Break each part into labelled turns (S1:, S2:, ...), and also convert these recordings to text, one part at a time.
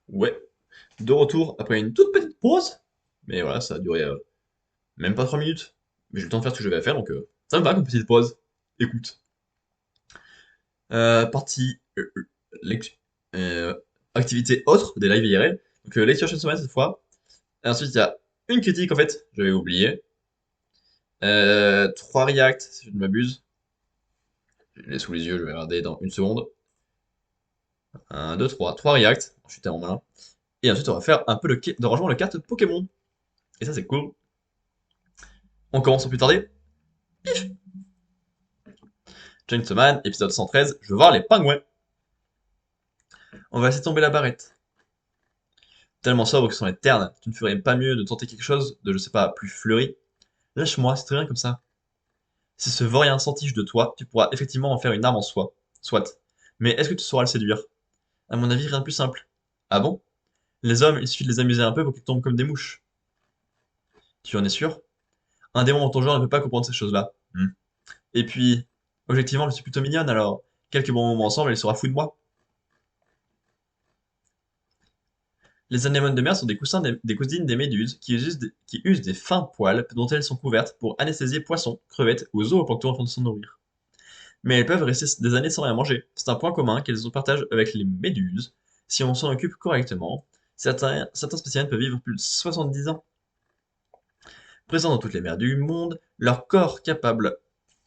S1: Ouais, de retour après une toute petite pause. Mais voilà, ça a duré même pas 3 minutes. Mais j'ai eu le temps de faire ce que j'avais à faire, donc ça me va comme petite pause. Écoute. Partie lec- euh, activité autre des lives IRL. Donc lecture chaque semaine cette fois. Et ensuite il y a une critique en fait, j'avais oublié. 3 react si je ne m'abuse. Je les ai sous les yeux, je vais regarder dans une seconde. Un, 2, 3. 3 react. Je suis tellement malin. Et ensuite on va faire un peu de rangement de cartes Pokémon. Et ça c'est cool. On commence sans plus tarder. Chainsaw Man, épisode 113, je veux voir les pingouins. On va laisser tomber la barrette. Tellement sobre que sont les ternes, tu ne ferais pas mieux de tenter quelque chose de, je sais pas, plus fleuri. Lâche-moi, c'est très bien comme ça. Si ce vaurien s'entiche de toi, tu pourras effectivement en faire une arme en soi. Soit. Mais est-ce que tu sauras le séduire? À mon avis, rien de plus simple. Ah bon? Les hommes, il suffit de les amuser un peu pour qu'ils tombent comme des mouches. Tu en es sûr? Un démon dans ton genre ne peut pas comprendre ces choses-là. Et puis, objectivement, je suis plutôt mignonne alors. Quelques bons moments ensemble, elle sera fou de moi. Les anémones de mer sont des cousines des méduses qui usent des fins poils dont elles sont couvertes pour anesthésier poissons, crevettes ou zooplancton afin de s'en nourrir. Mais elles peuvent rester des années sans rien manger. C'est un point commun qu'elles partagent avec les méduses. Si on s'en occupe correctement, certains spécimens peuvent vivre plus de 70 ans. Présents dans toutes les mers du monde, leur corps capable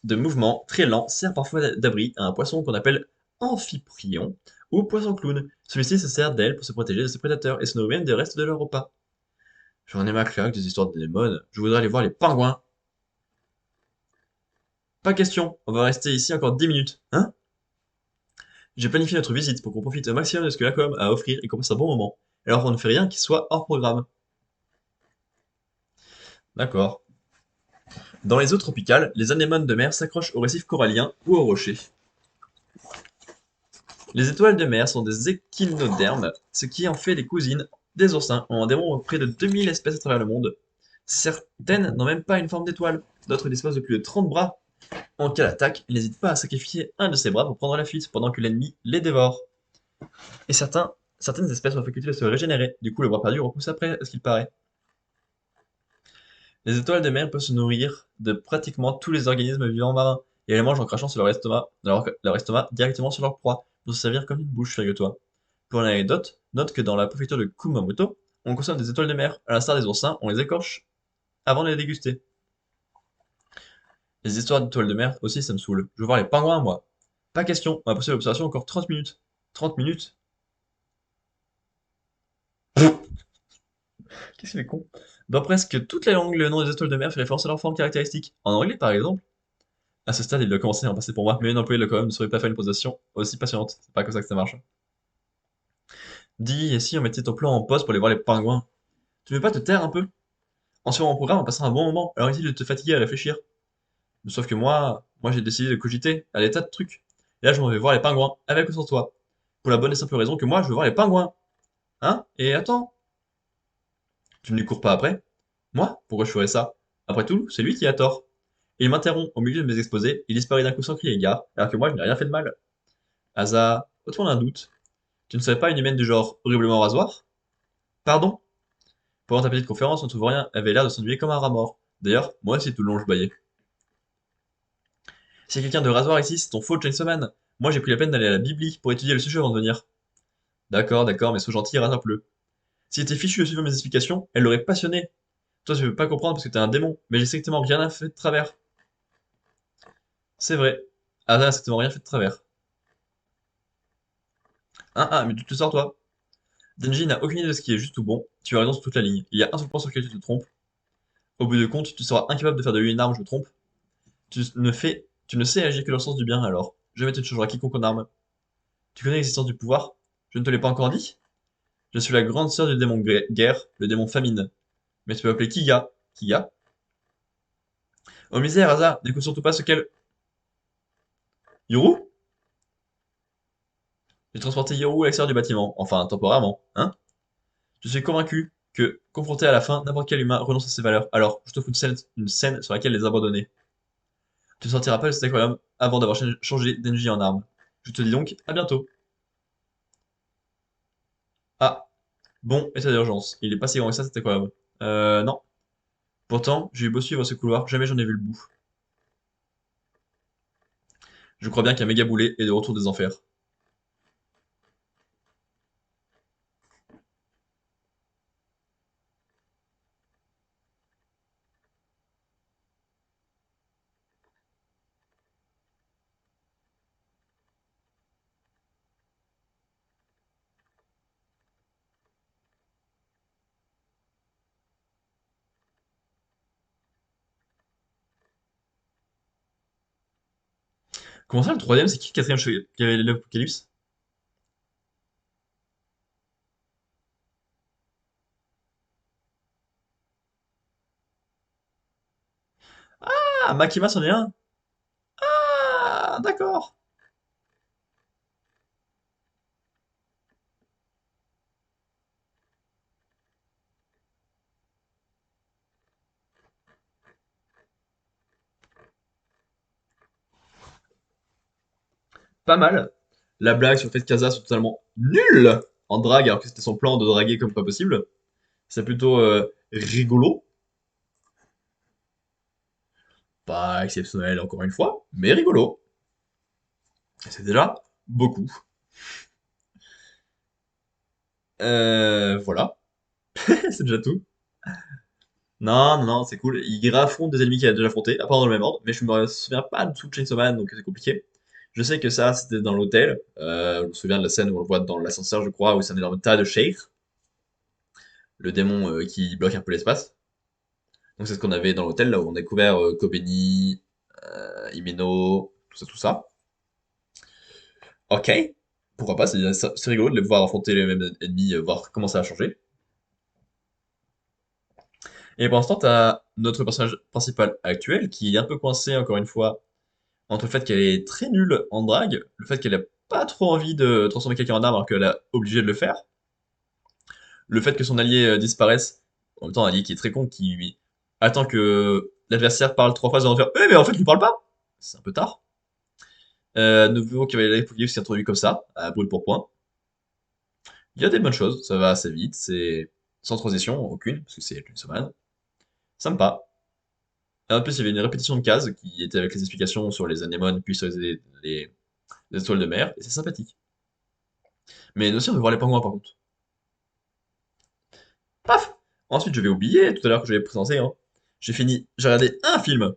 S1: de mouvements très lents sert parfois d'abri à un poisson qu'on appelle amphiprion ou poisson clown. Celui-ci se sert d'elle pour se protéger de ses prédateurs et se nourrir même des restes de leur repas. J'en ai ma claque des histoires de démons. Je voudrais aller voir les pingouins. Pas question, on va rester ici encore 10 minutes, hein? J'ai planifié notre visite pour qu'on profite au maximum de ce que la com a à offrir et qu'on passe un bon moment. Alors on ne fait rien qui soit hors programme. D'accord. Dans les eaux tropicales, les anémones de mer s'accrochent aux récifs coralliens ou aux rochers. Les étoiles de mer sont des échinodermes, ce qui en fait les cousines des oursins. On en dénombre près de 2000 espèces à travers le monde. Certaines n'ont même pas une forme d'étoile, d'autres disposent de plus de 30 bras. En cas d'attaque, ils n'hésitent pas à sacrifier un de ses bras pour prendre la fuite pendant que l'ennemi les dévore. Et certaines espèces ont la faculté de se régénérer, du coup le bras perdu repousse après, à ce qu'il paraît. Les étoiles de mer peuvent se nourrir de pratiquement tous les organismes vivants marins, et elles mangent en crachant sur leur estomac directement sur leur proie, pour se servir comme une bouche, figure-toi. Pour l'anecdote, note que dans la préfecture de Kumamoto, on consomme des étoiles de mer, à l'instar des oursins, on les écorche avant de les déguster. Les histoires d'étoiles de mer aussi, ça me saoule. Je veux voir les pingouins, moi. Pas question, on va pousser l'observation encore 30 minutes. 30 minutes? Qu'est-ce qu'il est con? Dans presque toutes les langues, le nom des étoiles de mer fait référence à leur forme caractéristique. En anglais, par exemple, à ce stade, il doit commencer à en passer pour moi, mais une employée de la com ne saurait pas faire une position aussi passionnante. C'est pas comme ça que ça marche. Dis, et si on mettait ton plan en pause pour aller voir les pingouins? Tu veux pas te taire un peu? En suivant mon programme, on passera un bon moment, alors inutile de te fatiguer à réfléchir. Sauf que moi j'ai décidé de cogiter à des tas de trucs. Et là, je m'en vais voir les pingouins, avec ou sans toi. Pour la bonne et simple raison que moi, je veux voir les pingouins. Hein? Et attends, tu ne lui cours pas après? Moi? Pourquoi je ferais ça? Après tout, c'est lui qui a tort. Et il m'interrompt au milieu de mes exposés, il disparaît d'un coup sans crier gare, alors que moi, je n'ai rien fait de mal. Asa, autour d'un doute. Tu ne serais pas une humaine du genre horriblement rasoir? Pardon? Pendant ta petite conférence, notre vaurien avait l'air de s'ennuyer comme un rat mort. D'ailleurs, moi aussi tout le long je bâillais. S'il y a quelqu'un de rasoir ici, c'est ton faux Chainsaw Man. Moi j'ai pris la peine d'aller à la Bibli pour étudier le sujet avant de venir. D'accord, d'accord, mais sois gentil et rattrape-le. Si était fichu de suivre mes explications, elle l'aurait passionné. Toi tu veux pas comprendre parce que t'es un démon, mais j'ai strictement rien fait de travers. C'est vrai. Ah, n'a strictement rien fait de travers. Mais tu te sors toi. Denji n'a aucune idée de ce qui est juste ou bon. Tu as raison sur toute la ligne. Il y a un seul point sur lequel tu te trompes. Au bout de compte, tu seras incapable de faire de lui une arme, je me trompe. Tu ne sais agir que dans le sens du bien, alors. Jamais tu ne changeras quiconque en arme. Tu connais l'existence du pouvoir? Je ne te l'ai pas encore dit? Je suis la grande sœur du démon guerre, le démon famine. Mais tu peux m'appeler Kiga. Kiga? Oh misère, hasard, n'écoute surtout pas ce qu'elle... Yoru? J'ai transporté Yoru à l'extérieur du bâtiment. Enfin, temporairement, hein? Je suis convaincu que, confronté à la fin, n'importe quel humain renonce à ses valeurs. Alors, je t'offre une scène sur laquelle les abandonner. Tu ne sortiras pas de cet aquarium avant d'avoir changé d'NJ en arme. Je te dis donc, à bientôt. Ah, Bon, état d'urgence. Il est pas si grand que ça, c'était quoi? Non. Pourtant, j'ai eu beau suivre ce couloir, jamais j'en ai vu le bout. Je crois bien qu'un méga boulet est de retour des enfers. Comment ça, le troisième, c'est qui le quatrième qui avait l'Apocalypse? Ah, Makima, c'en est un. Ah, d'accord. Pas mal. La blague sur le fait que Kaza soit totalement nul en drague, alors que c'était son plan de draguer comme pas possible. C'est plutôt rigolo. Pas exceptionnel encore une fois, mais rigolo. C'est déjà beaucoup. Voilà, c'est déjà tout. Non, non, non, c'est cool. Il affronte des ennemis qu'il a déjà affrontés, à part dans le même ordre, mais je me souviens pas de tout Chainsaw Man, donc c'est compliqué. Je sais que ça, c'était dans l'hôtel. Je me souviens de la scène où on le voit dans l'ascenseur, je crois, où c'est un énorme tas de Sheikh, le démon qui bloque un peu l'espace. Donc c'est ce qu'on avait dans l'hôtel, là où on a découvert Kobeni, Himeno, tout ça, tout ça. Ok, pourquoi pas, c'est rigolo de les voir affronter les mêmes ennemis, voir comment ça a changé. Et pour l'instant, t'as notre personnage principal actuel, qui est un peu coincé, encore une fois, entre le fait qu'elle est très nulle en drague, le fait qu'elle a pas trop envie de transformer quelqu'un en arbre alors qu'elle est obligée de le faire, le fait que son allié disparaisse, en même temps un allié qui est très con, qui lui attend que l'adversaire parle trois fois avant de faire mais en fait il parle pas!» C'est un peu tard. Nouveau cavalier d'Apocalypse qui est introduit comme ça, à brûle pour point. Il y a des bonnes choses, ça va assez vite, c'est sans transition, aucune, parce que c'est une semaine. Sympa. En plus, il y avait une répétition de cases qui était avec les explications sur les anémones puis sur les étoiles de mer, et c'est sympathique. Mais aussi, on veut voir les pingouins par contre. Paf! Ensuite, je vais oublier tout à l'heure que je vais présenter, hein. J'ai fini, j'ai regardé un film.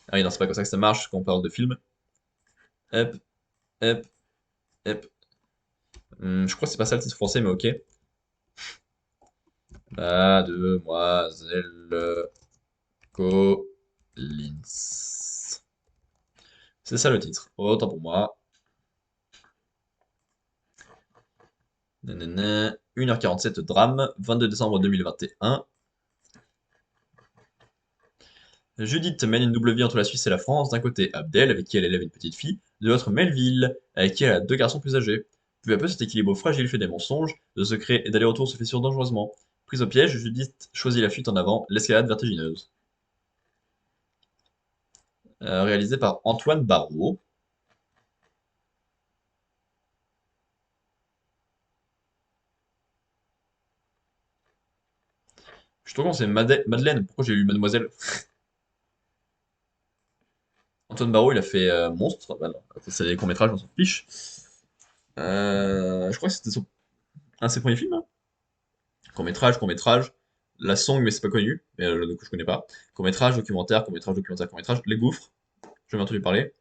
S1: Ah oui, non, c'est pas comme ça que ça marche quand on parle de film. Hop, hop, hop. Je crois que c'est pas ça le titre français, mais ok. Mademoiselle Collins. C'est ça le titre. Autant pour moi. Nanana. 1h47 drame, 22 décembre 2021. Judith mène une double vie entre la Suisse et la France. D'un côté, Abdel, avec qui elle élève une petite fille. De l'autre, Melville, avec qui elle a deux garçons plus âgés. Peu à peu, cet équilibre fragile fait des mensonges, de secrets et d'allers-retours se fissure dangereusement. Prise au piège, Judith choisit la fuite en avant, l'escalade vertigineuse. Réalisé par Antoine Barrault. Je trouve qu'on c'est Madeleine. Pourquoi j'ai lu Mademoiselle? Antoine Barrault, il a fait Monstre. Bah non, c'est des courts-métrages, on s'en fiche. Je crois que c'était un de ses premiers films, hein. Court-métrage, court-métrage. La Song, mais c'est pas connu. Mais du coup, je connais pas. Court-métrage, documentaire, court-métrage, documentaire, court-métrage. Les Gouffres, j'ai jamais entendu parler.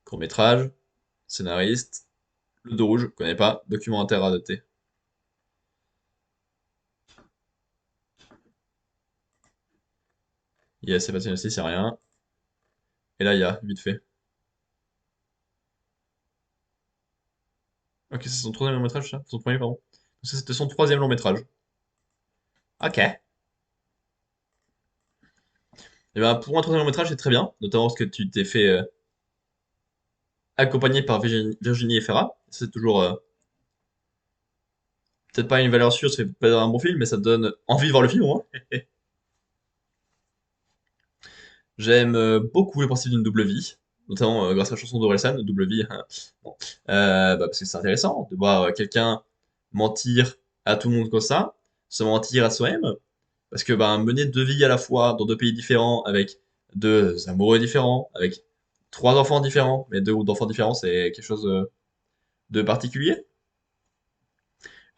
S1: Court-métrage, scénariste. Le dos rouge, je connais pas. Documentaire adapté. Il y a Sébastien aussi, c'est rien. Et là, il y a, vite fait. Ok, c'est son troisième long métrage, ça? Son premier, pardon. Ça, c'était son troisième long métrage. Ok. Et ben, pour un troisième long métrage, c'est très bien. Notamment parce que tu t'es fait accompagné par Virginie Efira. C'est toujours peut-être pas une valeur sûre, ça fait pas un bon film, mais ça te donne envie de voir le film, au moins. J'aime beaucoup le principe d'une double vie, notamment grâce à la chanson d'Orelsan, double vie. Hein. Bon. Bah, parce que c'est intéressant de voir quelqu'un mentir à tout le monde comme ça, se mentir à soi-même, parce que ben, mener deux vies à la fois dans deux pays différents, avec deux amoureux différents, avec trois enfants différents, mais deux groupes d'enfants différents, c'est quelque chose de particulier.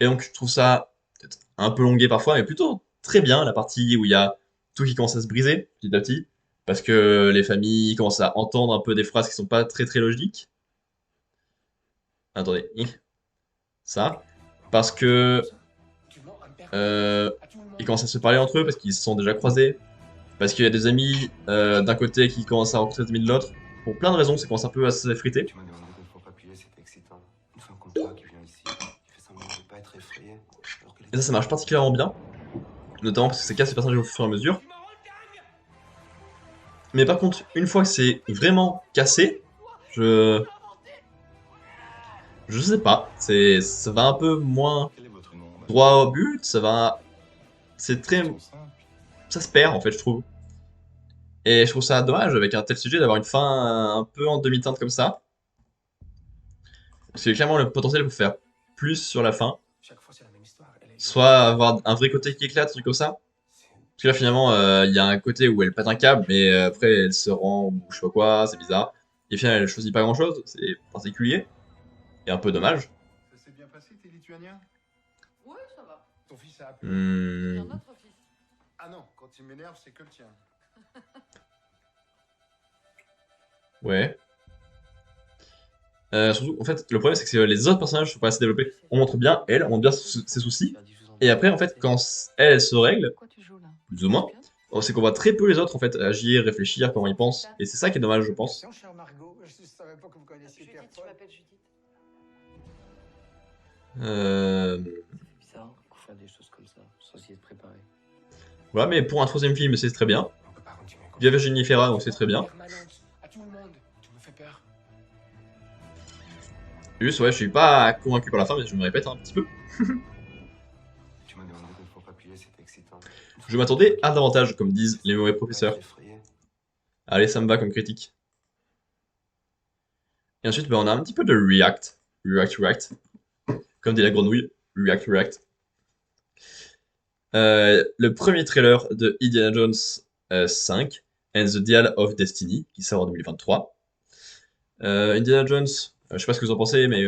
S1: Et donc je trouve ça peut-être un peu longué parfois, mais plutôt très bien, la partie où il y a tout qui commence à se briser petit à petit, parce que les familles commencent à entendre un peu des phrases qui sont pas très très logiques. Attendez, ça. Parce que euh, ils commencent à se parler entre eux, parce qu'ils se sont déjà croisés, parce qu'il y a des amis d'un côté qui commencent à rencontrer des amis de l'autre. Pour plein de raisons, ça commence un peu à s'effriter.
S2: Tu m'as demandé de ne pas appuyer, c'était excitant. Une femme comme toi qui vient ici, qui fait semblant de pas être effrayée.
S1: Et ça marche particulièrement bien, notamment parce que ça casse les personnages au fur et à mesure. Mais par contre, une fois que c'est vraiment cassé, je je sais pas, ça va un peu moins
S2: Quel est votre nom, madame?
S1: droit au but, c'est très
S2: Trop simple.
S1: ça se perd en fait, je trouve. Et je trouve ça dommage avec un tel sujet d'avoir une fin un peu en demi-teinte comme ça. Parce qu'il y a clairement le potentiel pour faire plus sur la fin.
S2: Chaque fois, c'est la même histoire. Elle est...
S1: Soit avoir un vrai côté qui éclate, un truc comme ça. Parce que là, finalement, il y a un côté où elle pète un câble, mais après, elle se rend, ou je sais pas quoi, c'est bizarre. Et finalement, elle choisit pas grand-chose, c'est particulier, et un peu dommage.
S3: Ça s'est bien passé, t'es lituanien?
S4: Ouais, ça va.
S3: Ton fils a appelé?
S4: C'est un
S1: Hmm,
S4: autre fils.
S3: Ah non, quand il m'énerve, c'est que le tien.
S1: ouais. Surtout, en fait, le problème, c'est que les autres personnages sont pas assez développés. On montre bien elle, on montre bien ses soucis, et après, en fait, quand elle se règle,
S4: Pourquoi tu joues là?
S1: plus ou moins, c'est qu'on voit très peu les autres, en fait, agir, réfléchir, comment ils pensent, et c'est ça qui est dommage, je pense.
S5: Attention, chère Margot, je savais pas que vous connaissiez
S4: Judith, je
S5: Pierre-Paul.
S4: m'appelle Judith.
S1: Euh...
S6: C'est bizarre qu'on fasse des choses comme ça, sans s'y être préparé.
S1: Voilà, mais pour un troisième film, c'est très bien.
S2: On peut pas continuer comme
S1: Il y a Virginie Fira, donc c'est très bien.
S2: Permanente, à tout le monde. Tu me fais peur.
S1: Juste, ouais, je suis pas convaincu par la fin, mais je me répète un petit peu.
S2: Tu m'as demandé de ne pas appuyer, c'était excitant.
S1: Je m'attendais à davantage, comme disent les mauvais professeurs.
S2: Pas être effrayé.
S1: Allez, ça me va comme critique. Et ensuite, ben, on a un petit peu de React. React. Comme dit la grenouille. React. Le premier trailer de Indiana Jones 5 and the Dial of Destiny, qui sort en 2023. Indiana Jones, je sais pas ce que vous en pensez, mais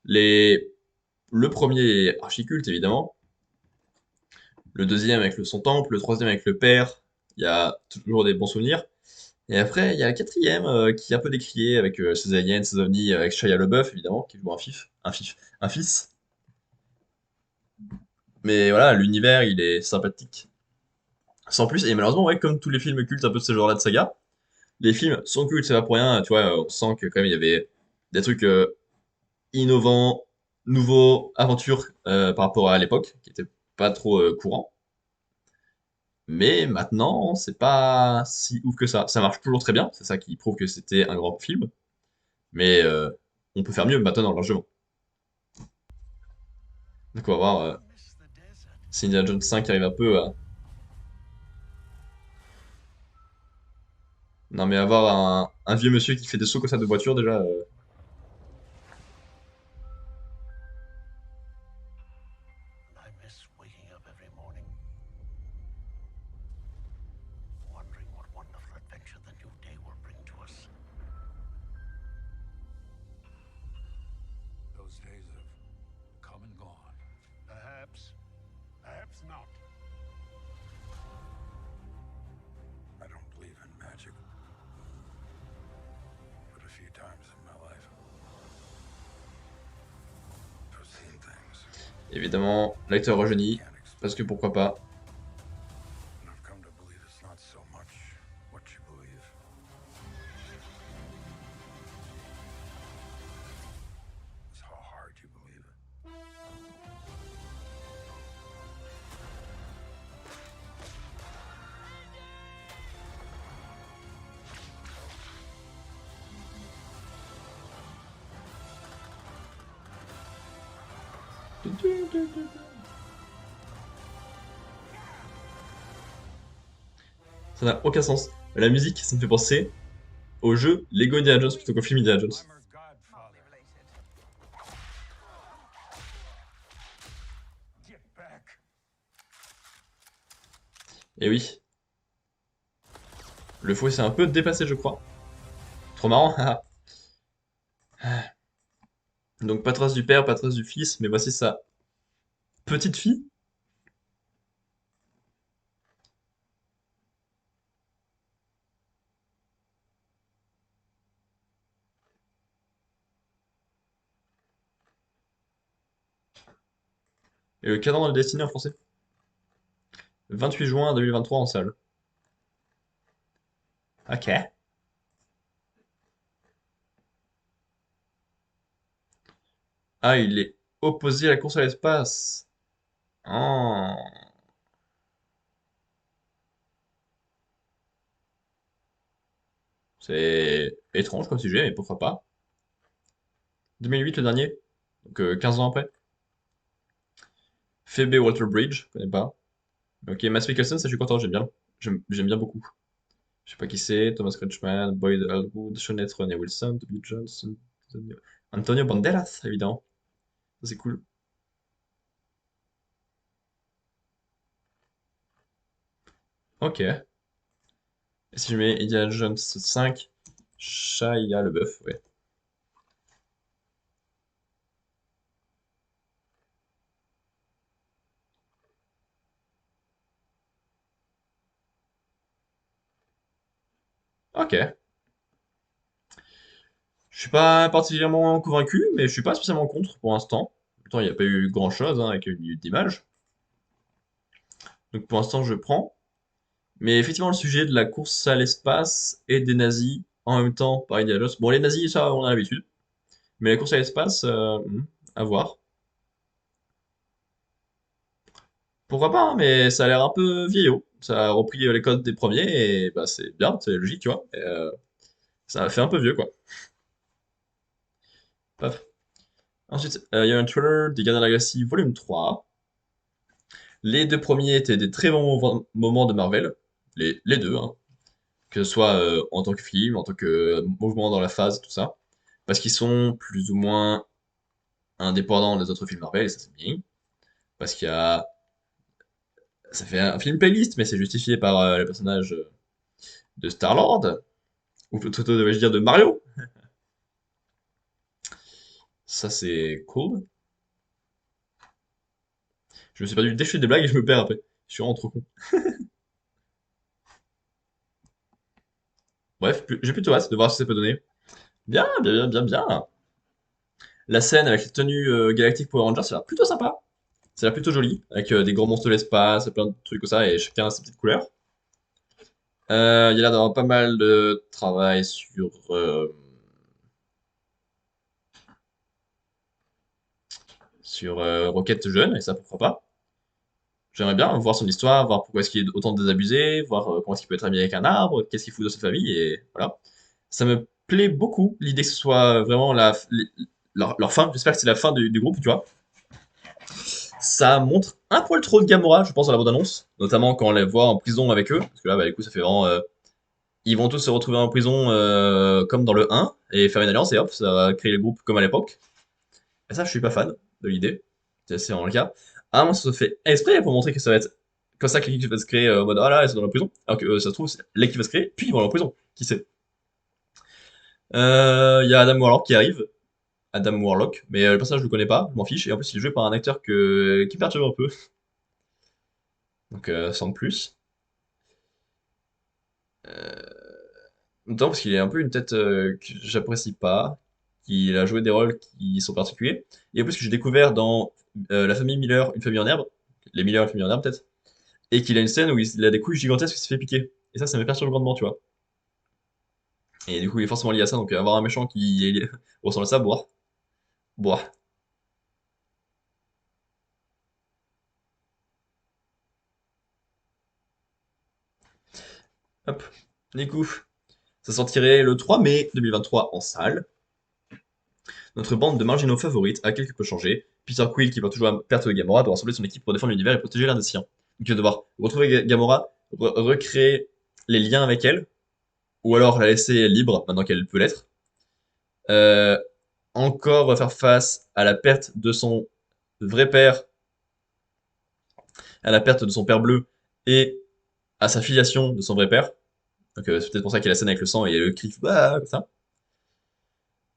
S1: les... le premier est archi culte, évidemment. Le deuxième avec son temple, le troisième avec le père, il y a toujours des bons souvenirs. Et après, il y a le quatrième qui est un peu décrié avec ses aliens, ses ovnis, avec Shia LaBeouf évidemment, qui joue un fils. Mais voilà, l'univers il est sympathique. Sans plus, et malheureusement, ouais, comme tous les films cultes un peu de ce genre-là de saga, les films sont cultes, c'est pas pour rien, tu vois, on sent que quand même il y avait des trucs innovants, nouveaux, aventures par rapport à l'époque, qui étaient pas trop courants. Mais maintenant, c'est pas si ouf que ça. Ça marche toujours très bien, c'est ça qui prouve que c'était un grand film. Mais on peut faire mieux maintenant largement. Donc on va voir si Indiana Jones 5 arrive un peu à... Non mais avoir un vieux monsieur qui fait des sauts comme ça de voiture déjà...
S5: I miss waking up every morning, wondering what wonderful adventure the new day will bring to us.
S3: Those days have come and gone. Perhaps. Perhaps not. I don't believe in magic. But a few times in my life, I've seen things
S1: Évidemment, l'acteur rajeuni,
S3: can't explain.
S1: parce que pourquoi pas.
S3: And I've come to believe it's not so much what you believe. It's how hard you believe it.
S1: Ça n'a aucun sens. La musique, ça me fait penser au jeu Lego Indiana Jones plutôt qu'au film Indiana Jones.
S3: I'm her godfather.
S1: Et oui, le fouet s'est un peu dépassé, je crois. Trop marrant, haha. Donc pas trace du père, pas trace du fils, mais voici sa petite fille. Et le cadran de la destinée en français. 28 juin 2023 en salle. Ok. Ah, il est opposé à la course à l'espace. Oh. C'est étrange comme sujet, mais pourquoi pas. 2008 le dernier, donc 15 ans après. Phoebe Waller-Bridge, je connais pas. Ok, Mads Mikkelsen, ça je suis content, j'aime bien. J'aime bien beaucoup. Je sais pas qui c'est, Thomas Kretschmann, Boyd Aldwood, Shawnette Renee Wilson, Toby Johnson, Antonio Banderas, évidemment. Ça, c'est cool. Ok. Et si je mets Indiana Jones 5, Shia LaBeouf, ouais. Ok. Je suis pas particulièrement convaincu, mais je suis pas spécialement contre pour l'instant. Pourtant, il n'y a pas eu grand-chose hein, avec une minute d'image. Donc pour l'instant, je prends. Mais effectivement, le sujet de la course à l'espace et des nazis en même temps par Indiana Jones. Bon, les nazis, ça, on a l'habitude. Mais la course à l'espace, à voir. Pourquoi pas, hein, mais ça a l'air un peu vieillot. Ça a repris les codes des premiers et bah, c'est bien, c'est logique, tu vois. Et, ça a fait un peu vieux, quoi. Paf. Ensuite, il y a un trailer des Gardiens de la Galaxie Volume 3. Les deux premiers étaient des très bons moments de Marvel. Les deux, hein. Que ce soit en tant que film, en tant que mouvement dans la phase, tout ça. Parce qu'ils sont plus ou moins indépendants des autres films Marvel, et ça c'est bien. Parce qu'il y a... Ça fait un film playlist, mais c'est justifié par le personnage de Star-Lord. Ou plutôt, devais-je dire, de Mario. Ça c'est cool. Je me suis perdu le déchet des blagues et je me perds après. Je suis vraiment trop con. Bref, j'ai plutôt hâte de voir ce que ça peut donner. Bien, bien, bien, bien, bien. La scène avec les tenues galactiques Power Rangers, ça a l'air plutôt sympa. Ça a l'air plutôt joli, avec des gros monstres de l'espace, plein de trucs comme ça, et chacun a ses petites couleurs. Il y a l'air d'avoir pas mal de travail sur Rocket jeune, et ça pourquoi pas. J'aimerais bien voir son histoire, voir pourquoi est-ce qu'il est autant désabusé, voir comment est-ce qu'il peut être ami avec un arbre, qu'est-ce qu'il fout dans cette famille, et voilà. Ça me plaît beaucoup, l'idée que ce soit vraiment leur fin. J'espère que c'est la fin du groupe, tu vois. Ça montre un poil trop de Gamora, je pense, dans la bande-annonce, notamment quand on les voit en prison avec eux, parce que là, bah, du coup, ça fait vraiment. Ils vont tous se retrouver en prison comme dans le 1 et faire une alliance et hop, ça va créer le groupe comme à l'époque. Et ça, je suis pas fan de l'idée. C'est vraiment le cas. Ah, moi, ça se fait exprès pour montrer que ça va être comme ça que l'équipe va se créer en mode ah là, ils sont dans la prison. Alors que ça se trouve, l'équipe va se créer, puis ils vont aller en prison. Qui sait? Il y a Adam Warlock qui arrive. Adam Warlock, mais le personnage je le connais pas, je m'en fiche. Et en plus, il est joué par un acteur qui perturbe un peu. Donc, sans plus. Notamment parce qu'il est un peu une tête que j'apprécie pas, qu'il a joué des rôles qui sont particuliers. Et en plus que j'ai découvert dans La famille Miller, Une famille en herbe, les Miller, Une famille en herbe peut-être, et qu'il a une scène où il a des couilles gigantesques qui se fait piquer. Et ça me perturbe grandement, tu vois. Et du coup, il est forcément lié à ça, donc avoir un méchant qui ressemble à ça, boire. Boire. Hop. Du coup, ça sortirait le 3 mai 2023 en salle. Notre bande de marginaux favorites a quelque peu changé. Peter Quill, qui va toujours à perte de Gamora, doit rassembler son équipe pour défendre l'univers et protéger l'un des siens. Donc il va devoir retrouver Gamora, recréer les liens avec elle, ou alors la laisser libre maintenant qu'elle peut l'être. Euh, Encore faire face à la perte de son vrai père, à la perte de son père bleu, et à sa filiation de son vrai père. Donc c'est peut-être pour ça qu'il y a la scène avec le sang et le cri bah, comme ça.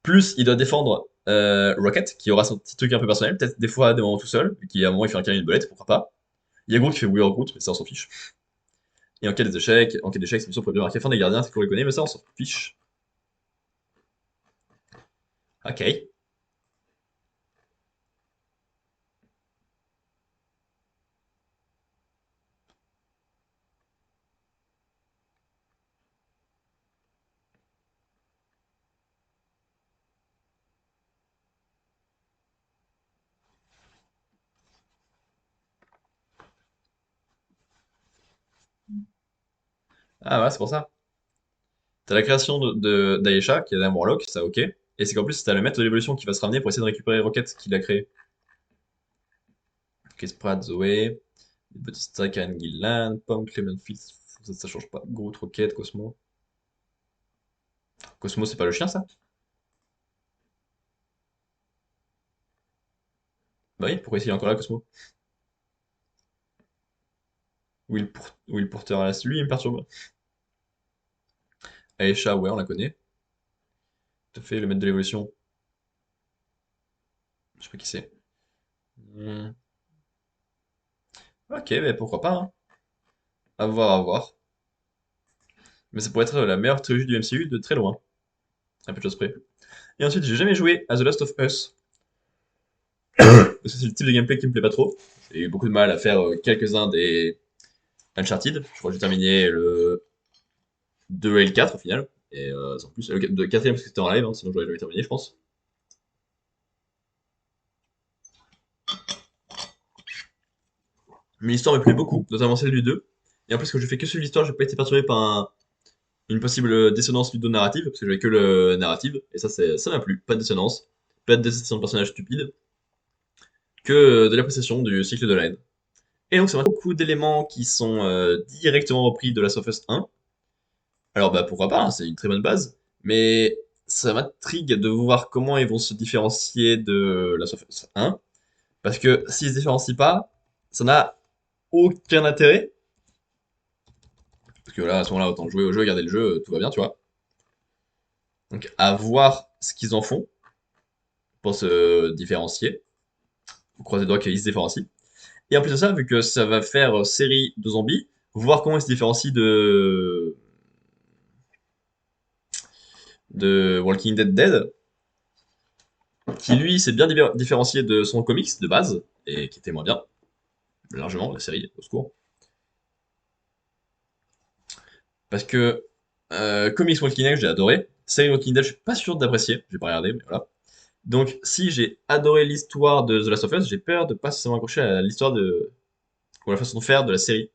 S1: Plus il doit défendre Rocket, qui aura son petit truc un peu personnel, peut-être des fois des moments tout seul, qui à un moment il fait un câlin une bolette, pourquoi pas. Il y a Groot qui fait We Are Groot, mais ça on s'en fiche. Et en cas d'échec, c'est mission pour marquer fin des gardiens, c'est qu'on les connaît, mais ça on s'en fiche. Ok. Ah ouais, c'est pour ça. T'as la création d'Aisha, qui est un Warlock, ça ok. Et c'est qu'en plus, t'as le maître de l'évolution qui va se ramener pour essayer de récupérer Rocket qu'il a créé. Chris Pratt, Zoé, Bautista, Karen Gillan, Pom, Clement Fitz, ça change pas. Groot, Rocket, Cosmo. Cosmo, c'est pas le chien, ça? Bah oui, pourquoi est-il encore là, Cosmo? Will Porter, lui, il me perturbe. Aisha, ouais, on la connaît. Tout à fait, le maître de l'évolution. Je sais pas qui c'est. Hmm. Ok, mais pourquoi pas, hein. À voir, à voir. Mais ça pourrait être la meilleure trilogie du MCU de très loin. Un peu de choses près. Et ensuite, j'ai jamais joué à The Last of Us. Parce que c'est le type de gameplay qui me plaît pas trop. J'ai eu beaucoup de mal à faire quelques-uns des Uncharted. Je crois que j'ai terminé le 2 et le 4 au final. Et en plus, le quatrième parce que c'était en live, hein, sinon j'aurais jamais terminé, je pense. Mais l'histoire me plaît beaucoup, notamment celle du 2. Et en plus, quand j'ai fait que sur l'histoire, j'ai pas été perturbé par une possible dissonance ludo-narrative, parce que j'avais que le narrative. Et ça, ça m'a plu. Pas de dissonance, pas de description de personnage stupide, que de l'appréciation du cycle de la haine. Et donc, c'est vraiment beaucoup d'éléments qui sont directement repris de Last of Us 1. Alors, bah, pourquoi pas, hein, c'est une très bonne base. Mais ça m'intrigue de voir comment ils vont se différencier de Last of Us 1. Parce que s'ils se différencient pas, ça n'a aucun intérêt. Parce que là, à ce moment-là, autant jouer au jeu, garder le jeu, tout va bien, tu vois. Donc, à voir ce qu'ils en font pour se différencier. Vous croisez les doigts qu'ils se différencient. Et en plus de ça, vu que ça va faire série de zombies, voir comment ils se différencient de Walking Dead Dead, qui lui s'est bien différencié de son comics de base, et qui était moins bien, largement, la série, au secours. Parce que comics Walking Dead, j'ai adoré. Série Walking Dead, je suis pas sûr d'apprécier, j'ai pas regardé, mais voilà. Donc, si j'ai adoré l'histoire de The Last of Us, j'ai peur de pas seulement accrocher à l'histoire ou la façon de faire de la série.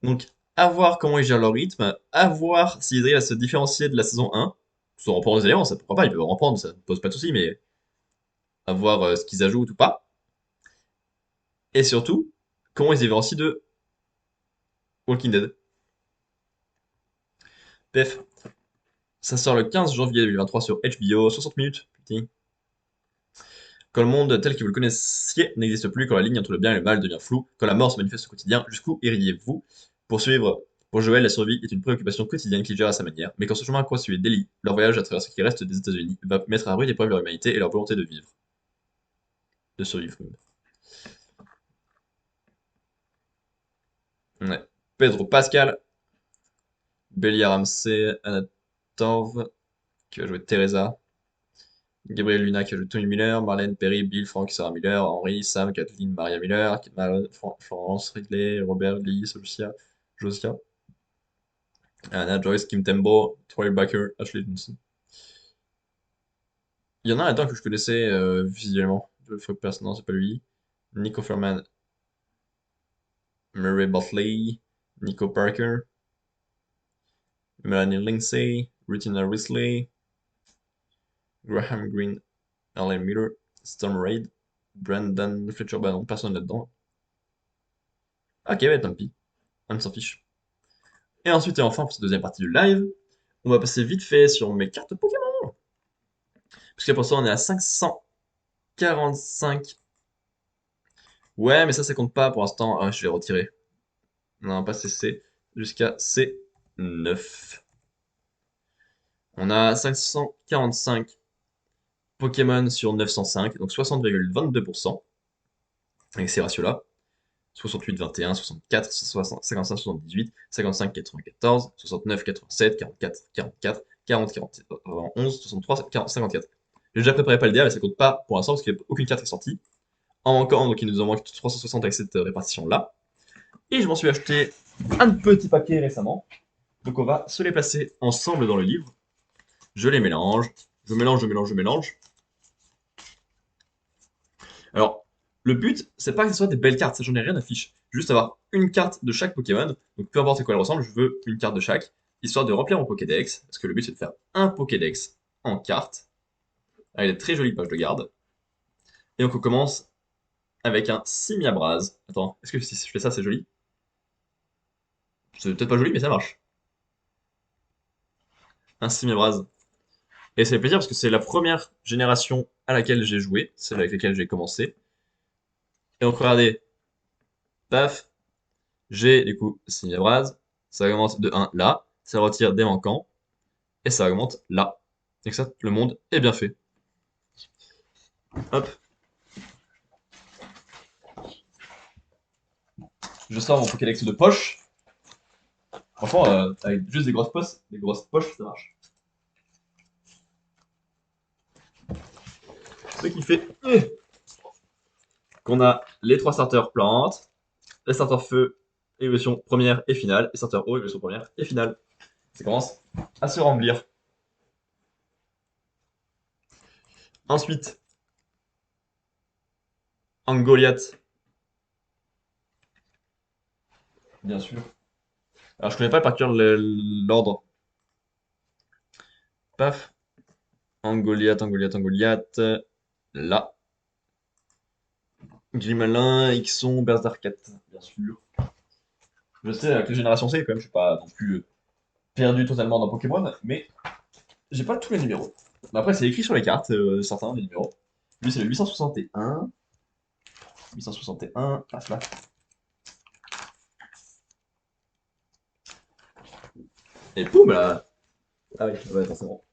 S1: Donc, à voir comment ils gèrent leur rythme, à voir s'ils arrivent à se différencier de la saison 1. Sans reprendre des éléments, ça pourra pas, ils peuvent en reprendre, ça ne pose pas de soucis, mais à voir ce qu'ils ajoutent ou pas. Et surtout, comment ils se différencient de Walking Dead. Bref, ça sort le 15 janvier 2023 sur HBO, 60 minutes. Putain. Quand le monde tel que vous le connaissiez n'existe plus, quand la ligne entre le bien et le mal devient floue, quand la mort se manifeste au quotidien, jusqu'où iriez-vous? Pour Joël, la survie est une préoccupation quotidienne qu'il gère à sa manière, mais quand ce chemin croise celui d'Ellie, leur voyage à travers ce qui reste des États-Unis va mettre à rude épreuve leur humanité et leur volonté de vivre. De survivre. Ouais. Pedro Pascal, Bélia Ramsey, Anna Torv, qui va jouer Teresa, Gabriel Luna qui va jouer Tony Miller, Marlène Perry, Bill, Frank, Sarah Miller, Henry, Sam, Kathleen, Maria Miller, Malone, Florence Ridley, Robert Lee, Josia, Anna Joyce, Kim Tembo, Troy Baker, Ashley Johnson. Il y en a un là-dedans que je connaissais visuellement. Non, c'est pas lui. Nico Ferman, Murray Botley, Nico Parker, Melanie Lindsay, Rutina Risley, Graham Greene, Alan Miller, Storm Raid, Brandon Fletcher, bah non, personne là-dedans. Ok, bah tant pis, on s'en fiche. Et ensuite, et enfin, pour cette deuxième partie du live, on va passer vite fait sur mes cartes Pokémon. Parce que pour ça, on est à 545. Ouais, mais ça compte pas pour l'instant. Ah, je vais retirer. Non, pas CC. jusqu'à C9. On a 545 Pokémon sur 905, donc 60,22%, avec ces ratios-là. 68, 21, 64, 55, 78, 55, 94, 69, 87, 44, 44, 40, 41, 63, 40, 54. J'ai déjà préparé Paldea, mais ça compte pas pour l'instant parce qu'il n'y a aucune carte qui est sortie. En manquant, donc il nous en manque 360 avec cette répartition-là. Et je m'en suis acheté un petit paquet récemment. Donc on va se les placer ensemble dans le livre. Je les mélange. Je mélange, je mélange, je mélange. Alors, le but, c'est pas que ce soit des belles cartes, ça j'en ai rien à fiche. Juste avoir une carte de chaque Pokémon. Donc peu importe à quoi elle ressemble, je veux une carte de chaque. Histoire de remplir mon Pokédex. Parce que le but c'est de faire un Pokédex en carte. Avec des très jolies pages de garde. Et donc on commence avec un Simiabraz. Attends, est-ce que si je fais ça c'est joli? C'est peut-être pas joli mais ça marche. Un Simiabraz. Et ça fait plaisir parce que c'est la première génération à laquelle j'ai joué, celle avec laquelle j'ai commencé. Et donc regardez, paf, j'ai du coup Simiabraz, ça augmente de 1 là, ça retire des manquants, et ça augmente là. Et que ça, le monde est bien fait. Hop, je sors mon Pokédex de poche. Franchement, avec juste des grosses poches, ça marche. Ce qui fait qu'on a les 3 starters plantes, les starters feu, évolution première et finale, et starter eau, évolution première et finale. Ça commence à se remplir. Ensuite, en Goliath, bien sûr. Alors je connais pas par cœur l'ordre. Paf, en Goliath, en Goliath, en Goliath. Là. Grimalin, Ixon, Berserkat, bien sûr. Je sais à quelle génération c'est, quand même, je suis pas non plus perdu totalement dans Pokémon, mais j'ai pas tous les numéros. Mais après, c'est écrit sur les cartes, certains des numéros. Lui, c'est le 861. 861, paf là. Et poum là. Ah oui, ouais, forcément.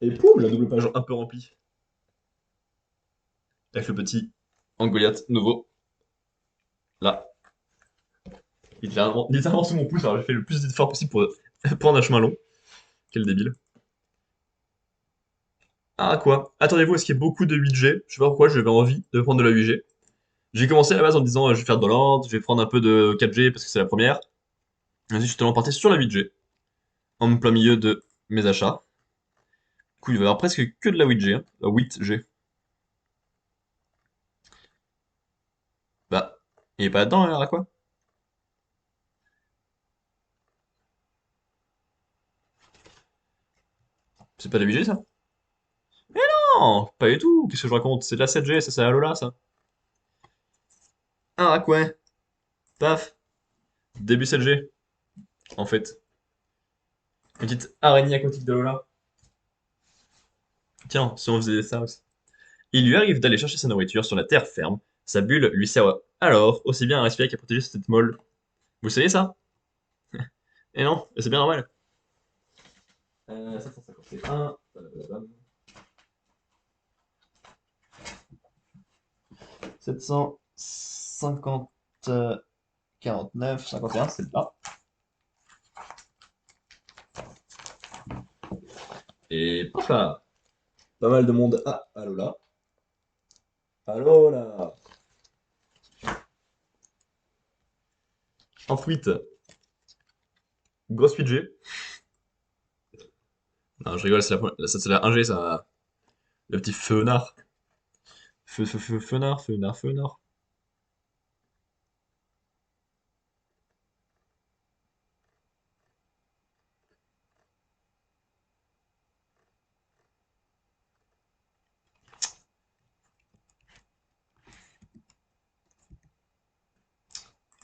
S1: Et poum, la double page un peu remplie. Avec le petit Angoliath nouveau. Là. Littéralement sous mon pouce, alors j'ai fait le plus d'efforts possible pour prendre un chemin long. Quel débile. Ah quoi? Attendez-vous à ce qu'il y ait beaucoup de 8G. Je sais pas pourquoi j'avais envie de prendre de la 8G. J'ai commencé à la base en me disant je vais faire de l'ordre, je vais prendre un peu de 4G parce que c'est la première. Ensuite, je suis totalement parti sur la 8G. En plein milieu de mes achats. Du coup, il va y avoir presque que de la 8G. Hein. La 8G. Bah, il est pas là-dedans, alors à quoi? C'est pas de la 8G ça? Non, pas du tout. Qu'est-ce que je raconte? C'est de la 7G, ça c'est Alola ça. Ah, quoi? Paf. Début 7G, en fait. Petite araignée aquatique de Lola. Tiens, si on faisait ça aussi. Il lui arrive d'aller chercher sa nourriture sur la terre ferme. Sa bulle lui sert alors aussi bien à respirer qu'à protéger cette molle. Vous savez ça? Et non, et c'est bien normal. 751. 750. 49, 51, c'est là. Et paf là. Pas mal de monde. Ah, allô là. Allô là. Ensuite, grosse 8G. Non, je rigole, c'est la 1G, ça. Le petit fenard. Fenard, fenard, fenard.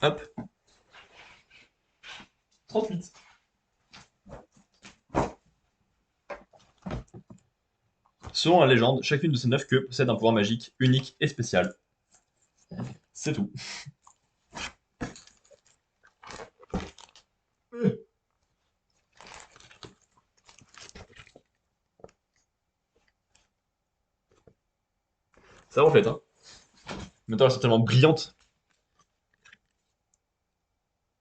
S1: Hop. 38. Selon la légende, chacune de ces 9 queues possède un pouvoir magique unique et spécial. C'est tout. Ça reflète, hein. Maintenant, elles sont tellement brillantes.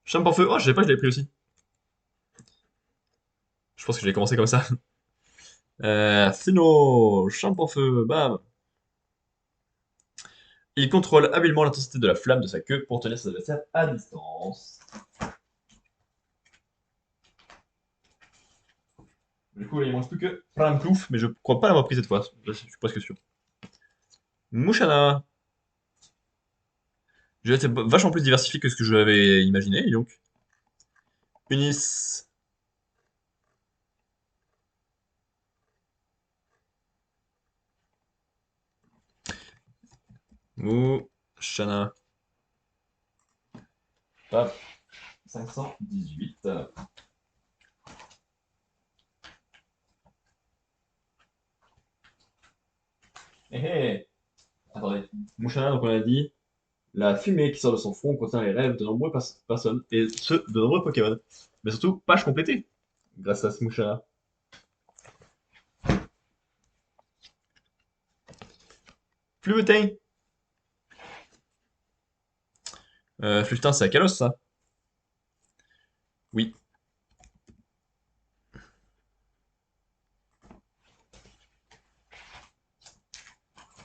S1: Chambre en feu. Oh, je savais pas que je l'avais pris aussi. Je pense que j'ai commencé comme ça. Sino, chambre en feu, bam. Il contrôle habilement l'intensité de la flamme de sa queue pour tenir ses adversaires à distance. Du coup, là, il manque plus que Flamme Plouf, mais je crois pas l'avoir pris cette fois. Je suis presque sûr. Mouchana. J'ai été vachement plus diversifié que ce que je l'avais imaginé, et donc. Unis. Mouchana. Hop. 518. Hé hé. Attendez. Mouchana, donc on a dit. La fumée qui sort de son front contient les rêves de nombreuses personnes, et ceux de nombreux Pokémon. Mais surtout, page complétée, grâce à ce Mouchana. Fluvetin. Fluvetin, c'est à Kalos, ça? Oui.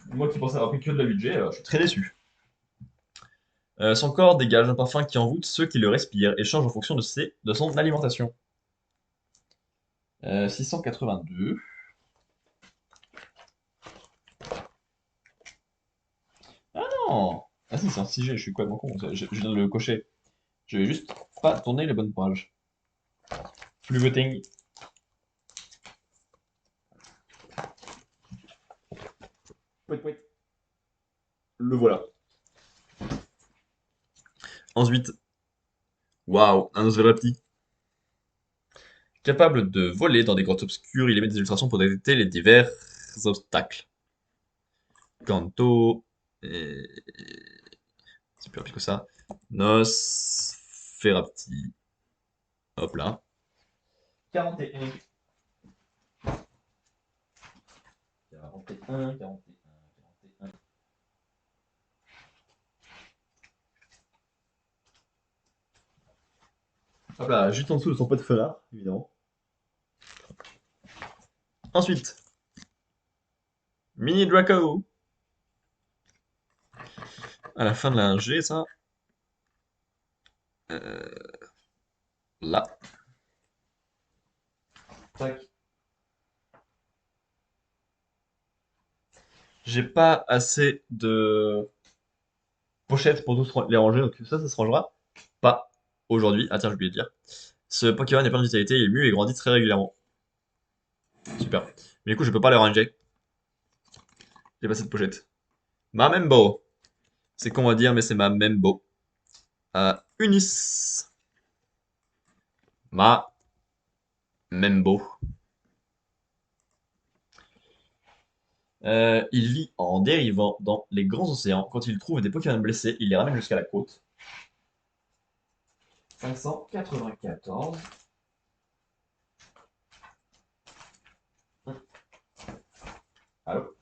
S1: Moi qui pensais avoir pris que de la budget, je suis très déçu. Son corps dégage un parfum qui envoûte ceux qui le respirent et change en fonction de son alimentation. 682. Ah non! Ah si, c'est un 6G, je suis complètement con. Je viens de le cocher. Je vais juste pas tourner les bonnes pages. Fluveting. Pouet, pouet. Le voilà. Ensuite, waouh, un Nosferatu. Capable de voler dans des grottes obscures, il émet des illustrations pour détecter les divers obstacles. Kanto. C'est plus rapide que ça. Nosferatu. Hop là. 41. 41, 41, 41. Hop là, juste en dessous de son pote Fenard, évidemment. Ensuite, Mini Draco. À la fin de la G, ça. Là. Tac. J'ai pas assez de pochettes pour tous les ranger, donc ça se rangera pas aujourd'hui. Ah tiens, j'ai oublié de dire. Ce Pokémon est plein de vitalité, il est mu et grandit très régulièrement. Super. Mais du coup, je peux pas le ranger. J'ai pas cette pochette. Ma Membo. C'est con à dire, mais c'est ma Membo. Unis. Ma Membo. Il vit en dérivant dans les grands océans. Quand il trouve des Pokémon blessés, il les ramène jusqu'à la côte. 594. Allô?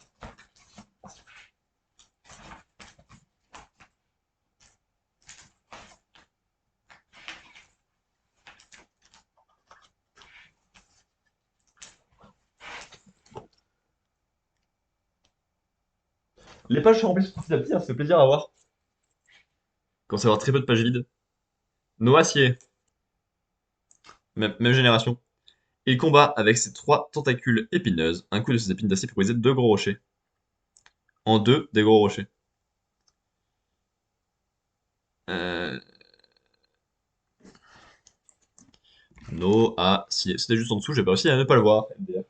S1: Les pages se remplissent petit à petit, hein, ça fait plaisir à voir. Quand ça va avoir très peu de pages vides. Noacier, même génération. Il combat avec ses trois tentacules épineuses. Un coup de ses épines d'acier peut briser deux gros rochers. En deux, des gros rochers. Euh... Noacier. C'était juste en dessous, j'ai pas réussi à ne pas le voir. MDR.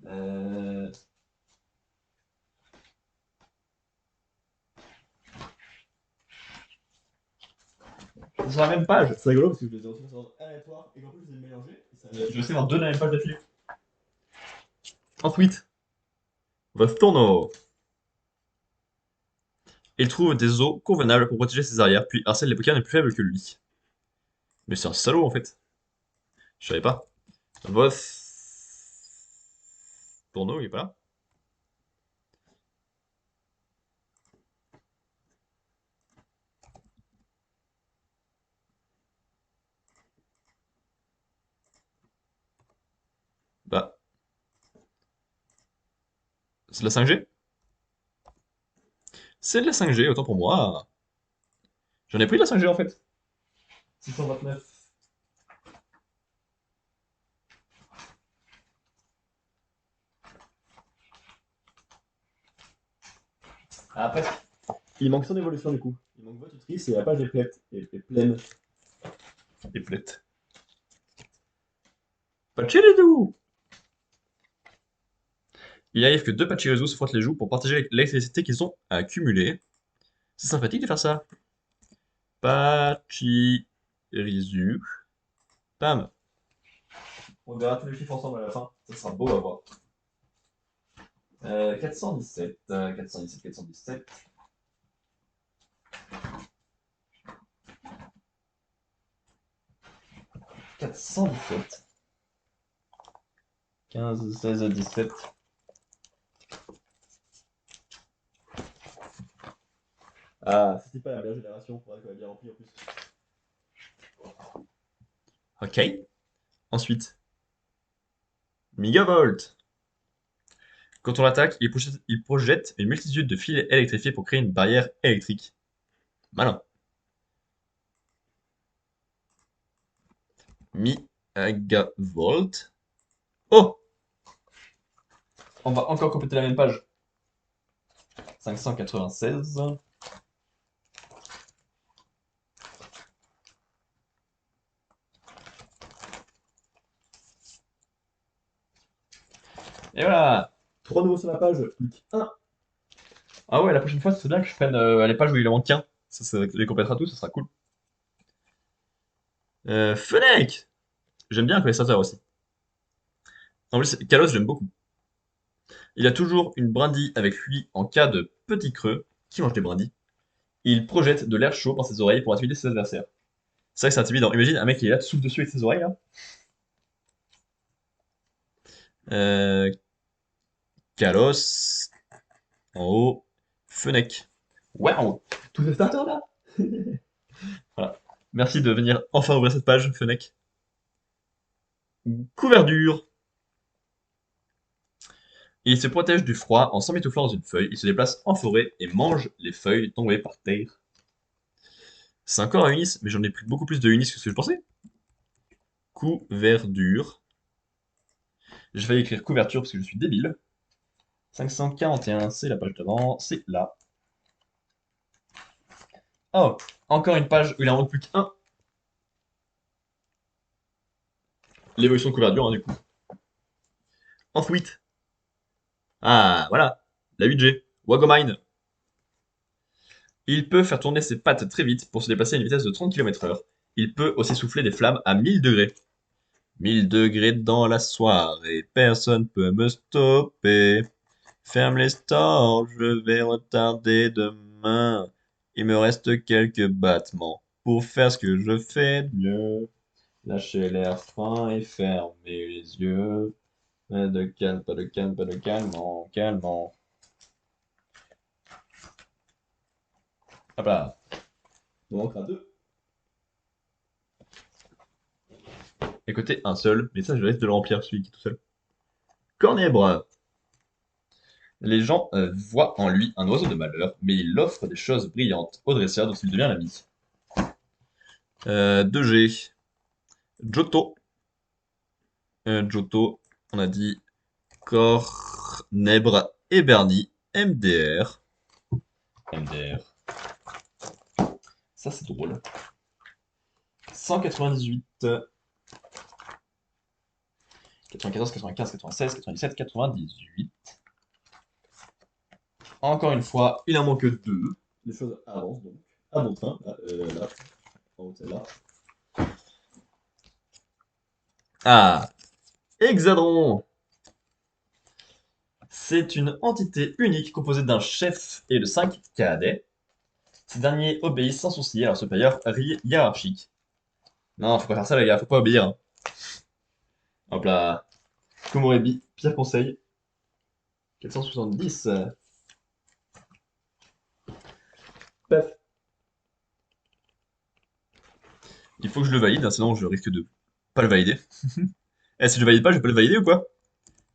S1: Euh... C'est sur la même page. C'est rigolo parce que je les ai reçus dans un aléatoire et qu'en plus je les ai mélangés. Je vais essayer d'en deux dans la même page d'affilée. Ensuite, Vastourno. Il trouve des os convenables pour protéger ses arrières, puis harcèle les Pokémon les plus faibles que lui. Mais c'est un salaud en fait. Je savais pas. Boss. Porno, il est pas là? Bah, c'est de la 5G? C'est de la 5G, autant pour moi. J'en ai pris de la 5G en fait. 629. Ah, presque. Il manque son évolution du coup. Il manque votre tutrice et la page est pleine. Est pleine. Est pleine. Pachirizu! Il arrive que deux Pachirizu se frottent les joues pour partager l'électricité qu'ils ont accumulée. C'est sympathique de faire ça. Pachirizu. Pam. On verra tous les chiffres ensemble à la fin. Ça sera beau à voir. 417, 417, 417. 417. 15, 16, 17. Ah, c'était pas la meilleure génération, faudrait qu'on ait bien rempli en plus. Ok. Ensuite, Megavolt. Quand on l'attaque, il projette une multitude de fils électrifiés pour créer une barrière électrique. Malin. Megavolt. Oh! On va encore compléter la même page. 596. Et voilà! 3 nouveaux sur la page, plus qu'un. Ah ouais, la prochaine fois, c'est bien que je prenne les pages où il en manque qu'un. Ça les complétera tous, ça sera cool. Fennec! J'aime bien Conversateur aussi. En plus, Kalos, j'aime beaucoup. Il a toujours une brindille avec lui en cas de petit creux. Qui mange des brindilles? Il projette de l'air chaud par ses oreilles pour intimider ses adversaires. C'est vrai que c'est intimidant. Imagine un mec qui est là, te souffle dessus avec ses oreilles, là. Euh, Kalos, en haut, Fennec. Waouh! Tous ces starters là! Voilà. Merci de venir enfin ouvrir cette page, Fennec. Couverture. Il se protège du froid en s'emmitouflant dans une feuille. Il se déplace en forêt et mange les feuilles tombées par terre. C'est encore un Unis, mais j'en ai pris beaucoup plus de Unis que ce que je pensais. Couverture. Je vais écrire couverture parce que je suis débile. 541, c'est la page d'avant, c'est là. Oh, encore une page où il en manque plus qu'un. L'évolution de couverture, hein, du coup. Ensuite. Ah, voilà. La 8G. Wagomine. Il peut faire tourner ses pattes très vite pour se déplacer à une vitesse de 30 km/h. Il peut aussi souffler des flammes à 1000 degrés. 1000 degrés dans la soirée, personne peut me stopper. Ferme les stores, je vais retarder demain. Il me reste quelques battements pour faire ce que je fais de mieux. Lâchez l'air fin et fermez les yeux. Pas de calme, pas de calme, pas de calmant, calmant. Hop là. Il en manquera deux. Écoutez, un seul, mais ça je risque de le remplir celui qui est tout seul. Cornébre. Les gens voient en lui un oiseau de malheur, mais il offre des choses brillantes au dresseur dont il devient l'ami. 2G. Giotto. Giotto, on a dit Cornèbre et Bernie. MDR. MDR. Ça c'est drôle. 198. 94, 95, 96, 97, 98. Encore une fois, il en manque deux. Les choses avancent donc. À bon train. Là. En haut, celle-là. Ah, Hexadron. C'est une entité unique composée d'un chef et de 5 cadets. Ces derniers obéissent sans souci à leur supérieur hiérarchique. Non, faut pas faire ça, les gars, faut pas obéir, hein. Hop là. Komorebi, pire conseil. 470. Paf. Il faut que je le valide, hein, sinon je risque de pas le valider. Eh, si je valide pas, je peux le valider ou quoi?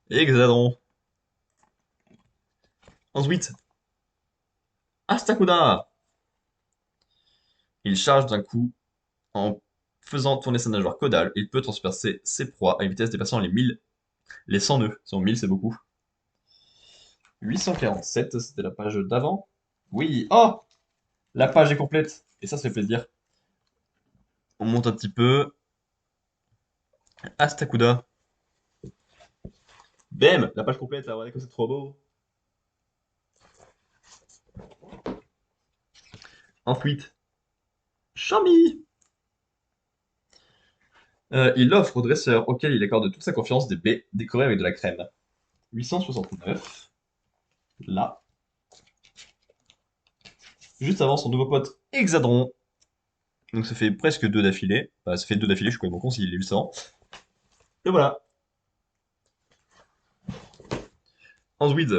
S1: Hexadron. Ensuite, Astakuda. Il charge d'un coup en faisant tourner sa nageoire caudale. Il peut transpercer ses proies à une vitesse dépassant les 1000, les 100 nœuds. 1000, c'est beaucoup. 847, c'était la page d'avant. Oui, oh! La page est complète. Et ça fait plaisir. On monte un petit peu. Astakuda. Bam! La page complète, là, regardez comme c'est trop beau. Ensuite, Chami! Il offre au dresseur auquel il accorde toute sa confiance des baies décorées avec de la crème. 869. Là. Juste avant son nouveau pote Hexadron. Donc ça fait presque deux d'affilée. Enfin, ça fait deux d'affilée, je suis complètement con s'il est juste avant. Et voilà. Ensuite,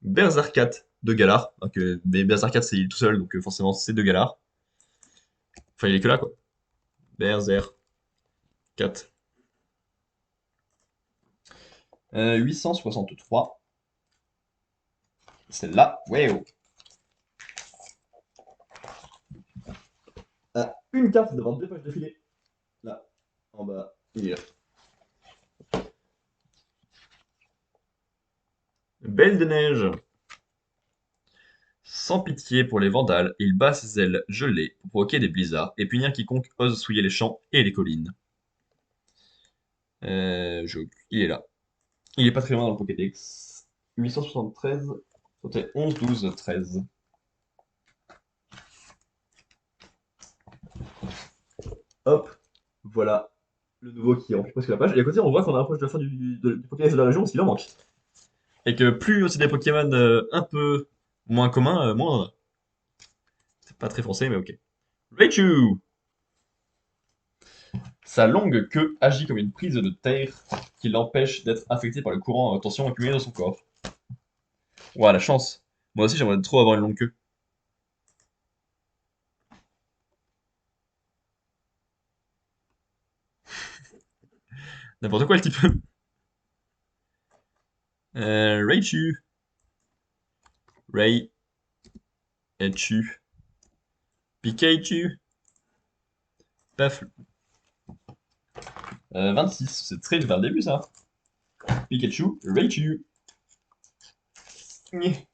S1: Berserkat de Galar. Donc, mais Berserkat c'est il tout seul, donc forcément c'est de Galar. Enfin, il est que là, quoi. Berserkat. 863. Celle-là. Wow. Une carte devant deux pages d'affilée. Là, en bas, il est là. Belle de neige. Sans pitié pour les vandales, il bat ses ailes gelées pour provoquer des blizzards et punir quiconque ose souiller les champs et les collines. Il est là. Il est pas très loin dans le Pokédex. 873, 71, 12, 13. Hop, voilà le nouveau qui remplit presque la page. Et à côté, on voit qu'on approche de la fin du Pokédex de la région parce qu'il en manque. Et que plus aussi des Pokémon un peu moins communs, moins on en a. C'est pas très français, mais ok. Raichu! Sa longue queue agit comme une prise de terre qui l'empêche d'être affecté par le courant à tension accumulé dans son corps. Ouah, la chance! Moi aussi, j'aimerais trop avoir une longue queue. N'importe quoi, le type. Raichu. Ray. Echu. Pikachu. Paf. 26, c'est très vers le début, ça. Pikachu. Raichu. Nyeh.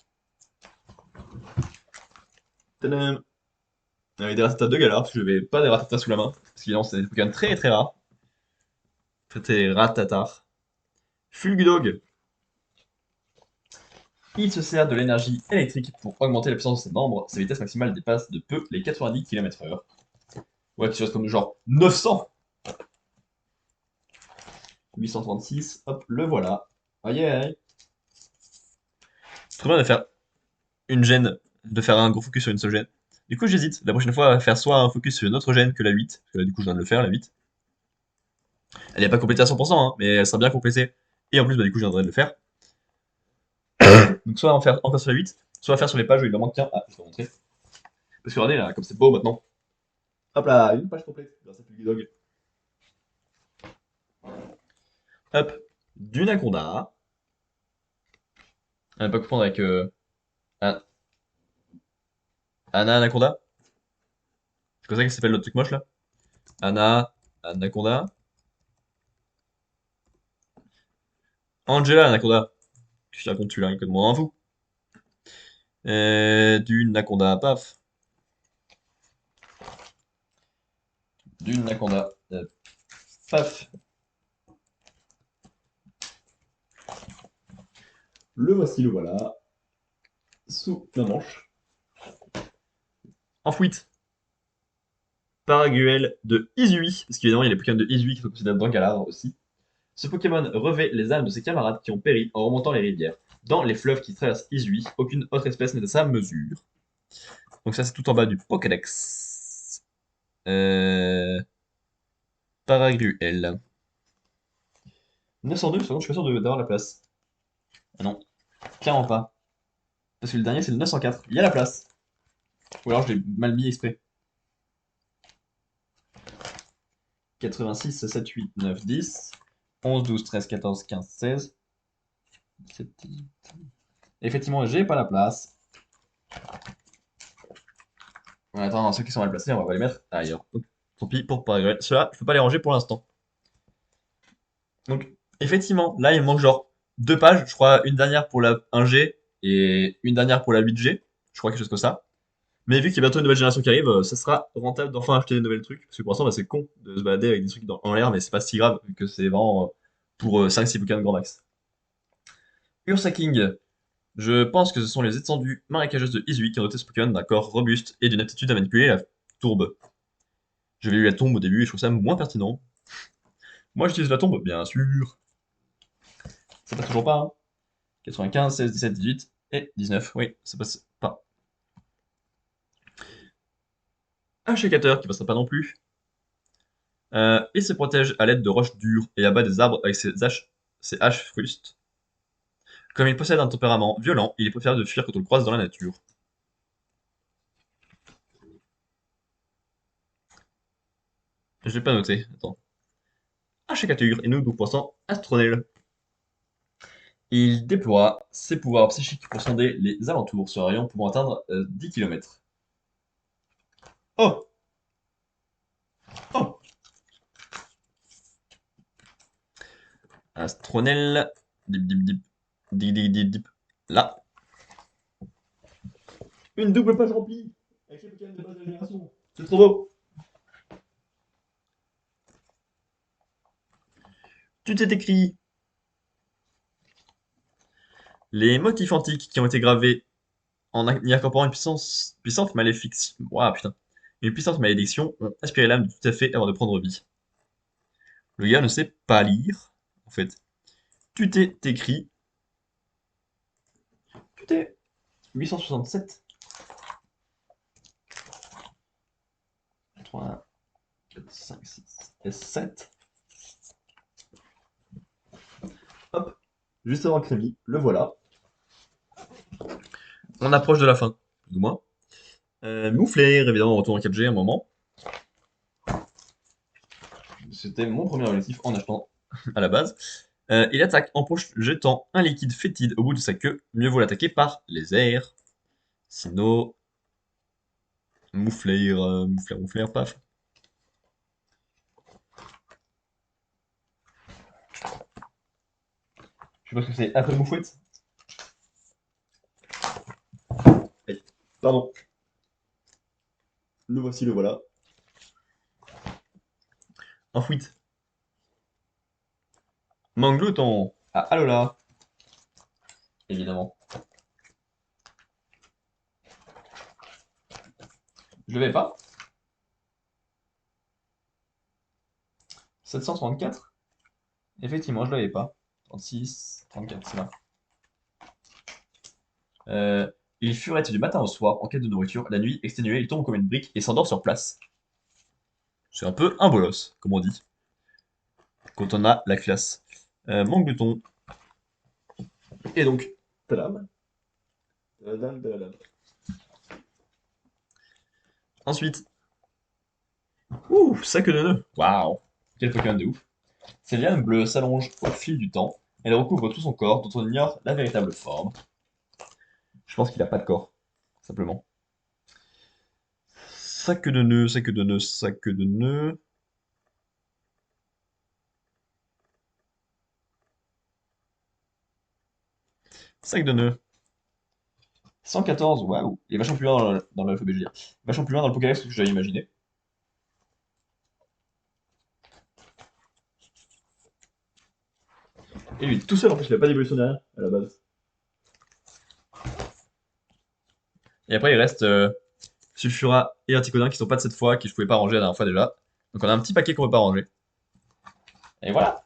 S1: Tadam. Avec des Rattata de galère, parce que je vais pas des Rattata sous la main. Parce qu'évidemment, c'est des Pokémon très très rares. Très très ratatar. Fulgudog. Il se sert de l'énergie électrique pour augmenter la puissance de ses membres. Sa vitesse maximale dépasse de peu les 90 km/h. Ouais, tu restes comme genre 900. 836, hop, le voilà. Aïe aïe aïe. Trop bien de faire une gêne, de faire un gros focus sur une seule gêne. Du coup, j'hésite la prochaine fois à faire soit un focus sur une autre gêne que la 8, parce que là, du coup, je viens de le faire, la 8. Elle n'est pas complétée à 100%, hein, mais elle sera bien complétée. Et en plus, bah, du coup, je viendrai de le faire. Donc, soit en faire encore sur la 8, soit faire sur les pages où il en manque qu'un. Ah, je vais te montrer. Parce que regardez, là, comme c'est beau maintenant. Hop là, une page complète grâce à Pulgidog. Hop, du Naconda. À ne pas confondre avec An- Anna Anaconda. C'est comme ça qu'il s'appelle le truc moche là. Anna Anaconda. Angela Anaconda. Qu'est-ce que tu racontes, tu là, que de moi un fou. Du Naconda, paf. Du Naconda, paf. Le voici, le voilà. Sous la manche. En fuite. Paraguel de Izui. Parce qu'évidemment, il y a les Pokémon de Izui qui sont considérés dans Galar aussi. Ce Pokémon revêt les âmes de ses camarades qui ont péri en remontant les rivières. Dans les fleuves qui traversent Izui, aucune autre espèce n'est à sa mesure. Donc ça, c'est tout en bas du Pokédex. Euh... Paragruel. 902, par contre, je suis pas sûr d'avoir la place. Ah non, clairement pas. Parce que le dernier, c'est le 904. Il y a la place. Ou alors je l'ai mal mis exprès. 86, 7, 8, 9, 10. 11, 12, 13, 14, 15, 16. 17, 18. Effectivement, j'ai pas la place. Ouais, attends, ceux qui sont mal placés, on va les mettre ailleurs. Donc, tant pis pour Paraguay. Ceux-là, je peux pas les ranger pour l'instant. Donc, effectivement, là, il me manque genre deux pages. Je crois une dernière pour la 1G et une dernière pour la 8G. Je crois quelque chose comme ça. Mais vu qu'il y a bientôt une nouvelle génération qui arrive, ça sera rentable d'enfin acheter des nouvelles trucs. Parce que pour l'instant, bah, c'est con de se balader avec des trucs en l'air, mais c'est pas si grave, vu que c'est vraiment pour 5-6 Pokémon grand max. Ursa King. Je pense que ce sont les étendues marécageuses de Izui qui ont doté ce Pokémon d'un corps robuste et d'une aptitude à manipuler la tourbe. J'avais eu la tombe au début et je trouve ça moins pertinent. Moi j'utilise la tombe, bien sûr. Ça passe toujours pas, hein. 95, 16, 17, 18 et 19. Oui, ça passe pas. Un sécateur qui passera pas non plus. Il se protège à l'aide de roches dures et abat des arbres avec ses haches frustes. Comme il possède un tempérament violent, il est préférable de fuir quand on le croise dans la nature. Je l'ai pas noté, attends. Un sécateur et nous 12% Astronel. Il déploie ses pouvoirs psychiques pour sonder les alentours sur un rayon pouvant atteindre 10 km. Oh! Oh! Astronel. Dip, dip, dip. Dip, dip, dip, dip. Là. Une double page remplie avec les Pokémon de base de la génération. C'est trop beau. Tu t'es écrit. Les motifs antiques qui ont été gravés en y incorporant une puissante maléfique. Ouah, putain. Une puissante malédiction ont aspiré l'âme de tout à fait avant de prendre vie. Le gars ne sait pas lire, en fait. Tu t'es écrit. Tu t'es 867. 3, 4, 5, 6 et 7. Hop, juste avant Crémy, le voilà. On approche de la fin, plus ou moins. Mouflair, évidemment, on retourne en 4G à un moment. C'était mon premier objectif en achetant à la base. Il attaque en projetant un liquide fétide au bout de sa queue. Mieux vaut l'attaquer par les airs. Sinon, Mouflair, Mouflair, paf. Je sais pas ce que c'est. Après Moufouette. Aïe. Pardon. Le voici, le voilà. Un fouite. Manglouton. Ah, Alola. Évidemment. Je l'avais pas. 734. Effectivement, je l'avais pas. 36, 34, c'est là. Il furette du matin au soir en quête de nourriture. La nuit, exténué, il tombe comme une brique et s'endort sur place. C'est un peu un bolos, comme on dit, quand on a la classe. Manque de ton. Et donc, tadam. Tadam, tadam. Ensuite, ouh, sac de nœud. Waouh, quel Pokémon de ouf. Ses lianes bleues s'allongent au fil du temps. Elle recouvre tout son corps, dont on ignore la véritable forme. Je pense qu'il a pas de corps, simplement. Sac de nœud, sac de nœud, sac de nœud. Sac de nœud. 114, waouh. Il est vachement plus loin dans l'alphabet, je veux dire. Vachement plus loin dans le Pokédex que j'avais imaginé. Et lui, tout seul, en plus, il a pas d'évolution derrière, à la base. Et après, il reste Sulfura et Articodin qui sont pas de cette fois, qui je pouvais pas ranger la dernière fois déjà. Donc on a un petit paquet qu'on peut pas ranger. Et voilà.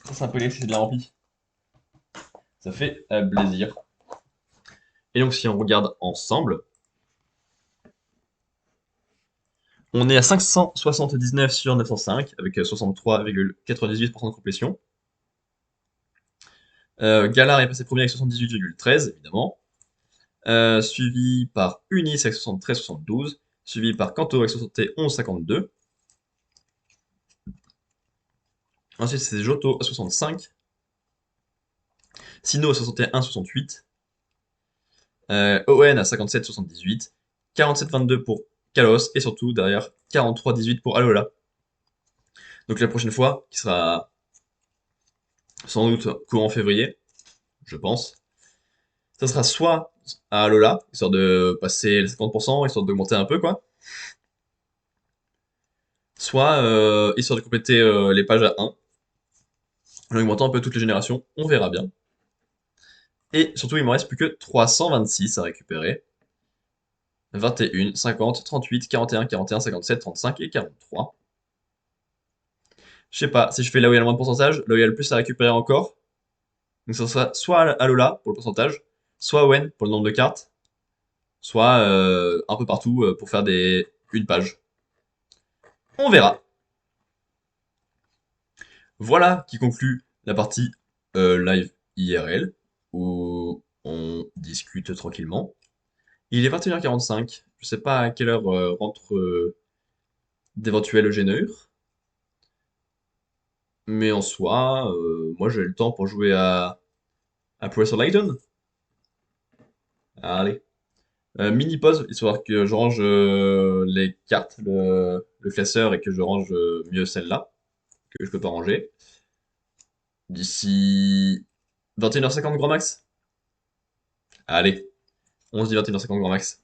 S1: Ça, c'est un Pokédex qui s'est bien rempli. Ça fait plaisir. Et donc, si on regarde ensemble, On est à 579 sur 905, avec 63,98% de complétion. Galar est passé premier avec 78,13, évidemment. Suivi par Unis avec 73,72. Suivi par Kanto avec 71,52. Ensuite, c'est Joto à 65. Sino à 61,68. Owen à 57,78. 47,22 pour Kalos. Et surtout, derrière, 43,18 pour Alola. Donc la prochaine fois, qui sera sans doute courant février, je pense, ça sera soit à Alola, histoire de passer les 50%, histoire d'augmenter un peu, quoi. Soit histoire de compléter les pages à 1, en augmentant un peu toutes les générations, on verra bien. Et surtout, il me reste plus que 326 à récupérer. 21, 50, 38, 41, 41, 57, 35 et 43. Je sais pas, si je fais là où il y a le moins de pourcentage, là où il y a le plus à récupérer encore. Donc ça sera soit Alola pour le pourcentage, soit Owen pour le nombre de cartes, soit un peu partout pour faire une page. On verra. Voilà qui conclut la partie live IRL, où on discute tranquillement. Il est 21h45, je sais pas à quelle heure rentrent d'éventuelles gêneurs, mais en soi, moi j'ai le temps pour jouer à Professor Layton. Allez. Mini pause, histoire que je range les cartes, le classeur, et que je range mieux celle-là, que je peux pas ranger. D'ici 21h50 grand max. Allez, on se dit 21h50 grand max.